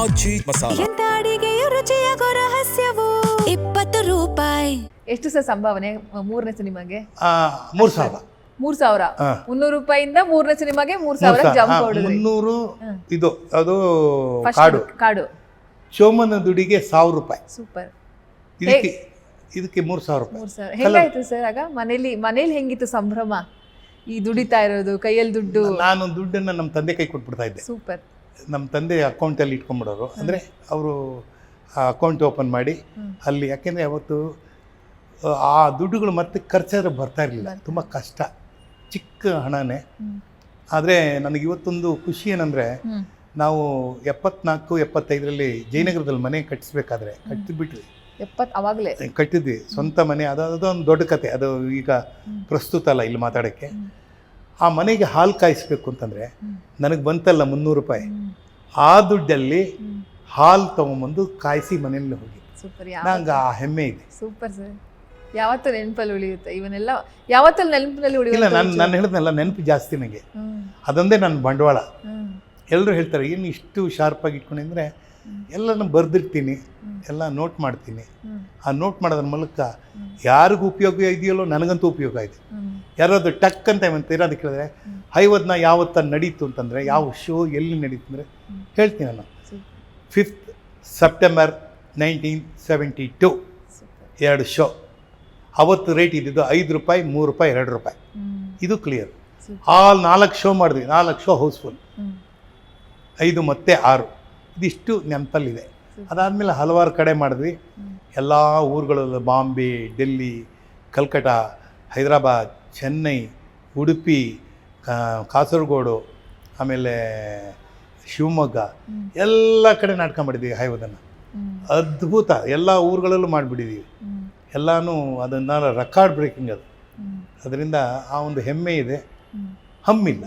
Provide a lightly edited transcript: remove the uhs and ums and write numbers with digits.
ಆಚಿ ಮಸಾಲ. ಎಂತ ಅಡಿಗೆಯ ರುಚಿಯಾಗೋ ರಹಸ್ಯವು 20 ರೂಪಾಯಿ. ಎಷ್ಟು ಸರ್ ಸಂಭಾವನೆ ಮೂರನೇ ಸಿನಿಮಾಗೆ? 3,000. 3,000. 300 ರೂಪಾಯಿಂದ ಮೂರನೇ ಸಿನಿಮಾಗೆ 3,000 ಜಂಪ್ ಹೊಡೆದ್ರಿ. 300 ಇದು ಅದು First ಕಾಡು ಚೋಮನ ದುಡಿಗೆ 1,000 ರೂಪಾಯಿ. ಸೂಪರ್. ಇದಕ್ಕೆ 3,000 ರೂಪಾಯಿ. 3,000 ಹೆಂಗಾಯ್ತು ಸರ್ ಆಗ? ಮನೇಲಿ ಹೆಂಗಿತ್ತು ಸಂಭ್ರಮ? ಈ ದುಡಿತಾ ಇರೋದು, ಕೈಯಲ್ಲಿ ದುಡ್ಡು. ನಾನು ದುಡ್ಡನ್ನು ನಮ್ಮ ತಂದೆ ಕೈ ಕೊಟ್ಬಿಡ್ತಾ ಇದ್ದೆ. ಸೂಪರ್. ನಮ್ಮ ತಂದೆ ಅಕೌಂಟಲ್ಲಿ ಇಟ್ಕೊಂಡ್ಬಿಡೋರು. ಅಂದರೆ ಅವರು ಅಕೌಂಟ್ ಓಪನ್ ಮಾಡಿ ಅಲ್ಲಿ, ಯಾಕೆಂದರೆ ಅವತ್ತು ಆ ದುಡ್ಡುಗಳು ಮತ್ತೆ ಖರ್ಚಾದ್ರೆ ಬರ್ತಾ ಇರಲಿಲ್ಲ, ತುಂಬ ಕಷ್ಟ, ಚಿಕ್ಕ ಹಣನೇ. ಆದರೆ ನನಗೆ ಇವತ್ತೊಂದು ಖುಷಿ ಏನಂದರೆ, ನಾವು 74-75ರಲ್ಲಿ ಜಯನಗರದಲ್ಲಿ ಮನೆ ಕಟ್ಟಿಸ್ಬೇಕಾದ್ರೆ ಕಟ್ಟಿಬಿಟ್ವಿ. 70 ಅವಾಗಲೇ ಕಟ್ಟಿದ್ವಿ ಸ್ವಂತ ಮನೆ. ಅದೊಂದು ದೊಡ್ಡ ಕತೆ, ಅದು ಈಗ ಪ್ರಸ್ತುತ ಅಲ್ಲ ಇಲ್ಲಿ ಮಾತಾಡೋಕ್ಕೆ. ಆ ಮನೆಗೆ ಹಾಲು ಕಾಯಿಸ್ಬೇಕು ಅಂತಂದರೆ ನನಗೆ ಬಂತಲ್ಲ 300 ರೂಪಾಯಿ. ಆ ದುಡ್ಡಲ್ಲಿ ಹಾಲು ತೊಗೊಂಬಂದು ಕಾಯಿಸಿ ಮನೆಯಲ್ಲಿ ಹೋಗಿ ನಂಗೆ ಆ ಹೆಮ್ಮೆ ಇದೆ. Super sir. ಯಾವತ್ತೂ ನೆನಪಲ್ಲಿ ಉಳಿಯುತ್ತೆ ಇವನ್ನೆಲ್ಲ, ಯಾವತ್ತಲ್ಲಿ ನೆನಪಿನಲ್ಲಿ ಇಲ್ಲ. ಉಳಿಯುತ್ತೆ. ನಾನು ಹೇಳಿದ್ನಲ್ಲ, ನೆನಪು ಜಾಸ್ತಿ ನನಗೆ, ಅದೊಂದೇ ನನ್ನ ಬಂಡವಾಳ. ಎಲ್ಲರೂ ಹೇಳ್ತಾರೆ ಏನು ಇಷ್ಟು ಶಾರ್ಪಾಗಿ ಇಟ್ಕೊಂಡಿದ್ರೆ, ಎಲ್ಲನೂ ಬರೆದಿರ್ತೀನಿ, ಎಲ್ಲ ನೋಟ್ ಮಾಡ್ತೀನಿ. ಆ ನೋಟ್ ಮಾಡೋದ್ರ ಮೂಲಕ ಯಾರಿಗೂ ಉಪಯೋಗ ಇದೆಯಲ್ಲೋ ನನಗಂತೂ ಉಪಯೋಗ ಇದೆ. ಯಾರಾದ್ರು ಟಕ್ ಅಂತ ಇರೋದು ಕೇಳಿದ್ರೆ, ಹೈವದ್ನ ಯಾವತ್ತ ನಡೀತು ಅಂತಂದರೆ, ಯಾವ ಶೋ ಎಲ್ಲಿ ನಡೀತು ಅಂದರೆ ಹೇಳ್ತೀನಿ ನಾನು. 5th September 1972 2 show. ಅವತ್ತು ರೇಟ್ ಇದ್ದಿದ್ದು 5 ರೂಪಾಯಿ, 3 ರೂಪಾಯಿ, 2 ರೂಪಾಯಿ. ಇದು ಕ್ಲಿಯರ್. ಆ 4 ಶೋ ಮಾಡಿದ್ವಿ, 4 ಶೋ ಹೌಸ್ಫುಲ್, 5 ಮತ್ತು 6 ಇದಿಷ್ಟು ನೆನಪಲ್ಲಿದೆ. ಅದಾದಮೇಲೆ ಹಲವಾರು ಕಡೆ ಮಾಡಿದ್ವಿ, ಎಲ್ಲ ಊರುಗಳಲ್ಲೂ, ಬಾಂಬೆ, ಡೆಲ್ಲಿ, ಕಲ್ಕಟ್ಟ, ಹೈದರಾಬಾದ್, ಚೆನ್ನೈ, ಉಡುಪಿ, ಕಾಸರಗೋಡು, ಆಮೇಲೆ ಶಿವಮೊಗ್ಗ, ಎಲ್ಲ ಕಡೆ ನಾಟಕ ಮಾಡಿದ್ದೀವಿ ಹೈವದನ್ನು. ಅದ್ಭುತ, ಎಲ್ಲ ಊರುಗಳಲ್ಲೂ ಮಾಡಿಬಿಟ್ಟಿದ್ದೀವಿ. ಎಲ್ಲನೂ ಅದನ್ನು ರೆಕಾರ್ಡ್ ಬ್ರೇಕಿಂಗ್ ಅದು. ಅದರಿಂದ ಆ ಒಂದು ಹೆಮ್ಮೆ ಇದೆ, ಹಮ್ಮಿಲ್ಲ.